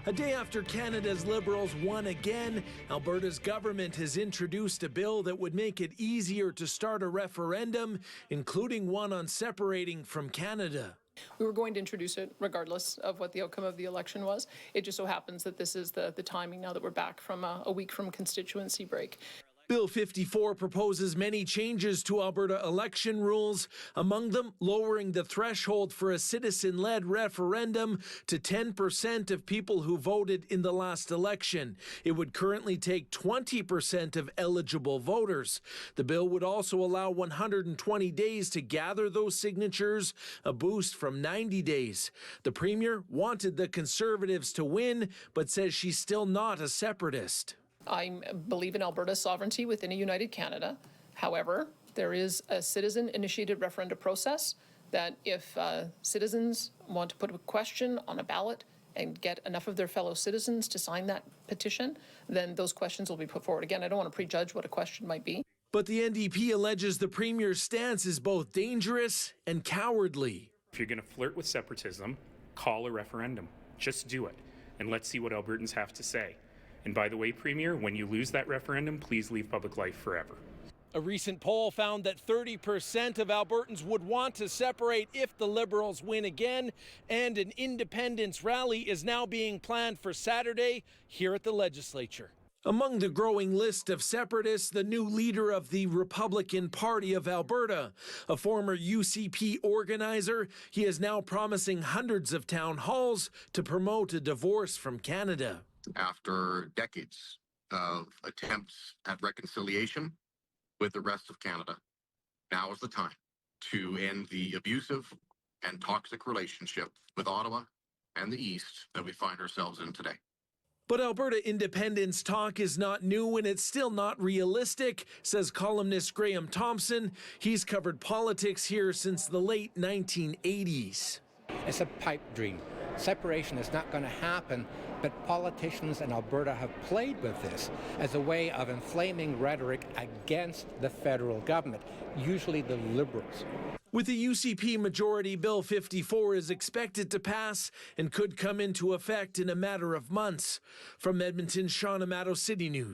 A day after Canada's Liberals won again, Alberta's government has introduced a bill that would make it easier to start a referendum, including one on separating from Canada. We were going to introduce it regardless of what the outcome of the election was. It just so happens that this is the timing now that we're back from a week from constituency break. Bill 54 proposes many changes to Alberta election rules, among them lowering the threshold for a citizen-led referendum to 10% of people who voted in the last election. It would currently take 20% of eligible voters. The bill would also allow 120 days to gather those signatures, a boost from 90 days. The Premier wanted the Conservatives to win, but says she's still not a separatist. I believe in Alberta's sovereignty within a united Canada. However, there is a citizen-initiated referenda process that if citizens want to put a question on a ballot and get enough of their fellow citizens to sign that petition, then those questions will be put forward. Again, I don't want to prejudge what a question might be. But the NDP alleges the Premier's stance is both dangerous and cowardly. If you're going to flirt with separatism, call a referendum. Just do it, and let's see what Albertans have to say. And by the way, Premier, when you lose that referendum, please leave public life forever. A recent poll found that 30% of Albertans would want to separate if the Liberals win again, and an independence rally is now being planned for Saturday here at the legislature. Among the growing list of separatists, the new leader of the Republican Party of Alberta, a former UCP organizer. He is now promising hundreds of town halls to promote a divorce from Canada. After decades of attempts at reconciliation with the rest of Canada, now is the time to end the abusive and toxic relationship with Ottawa and the East that we find ourselves in today. But Alberta independence talk is not new and it's still not realistic, says columnist Graham Thompson. He's covered politics here since the late 1980s. It's a pipe dream. Separation is not going to happen, but politicians in Alberta have played with this as a way of inflaming rhetoric against the federal government, usually the Liberals. With the UCP majority, Bill 54 is expected to pass and could come into effect in a matter of months. From Edmonton, Sean Amato, City News.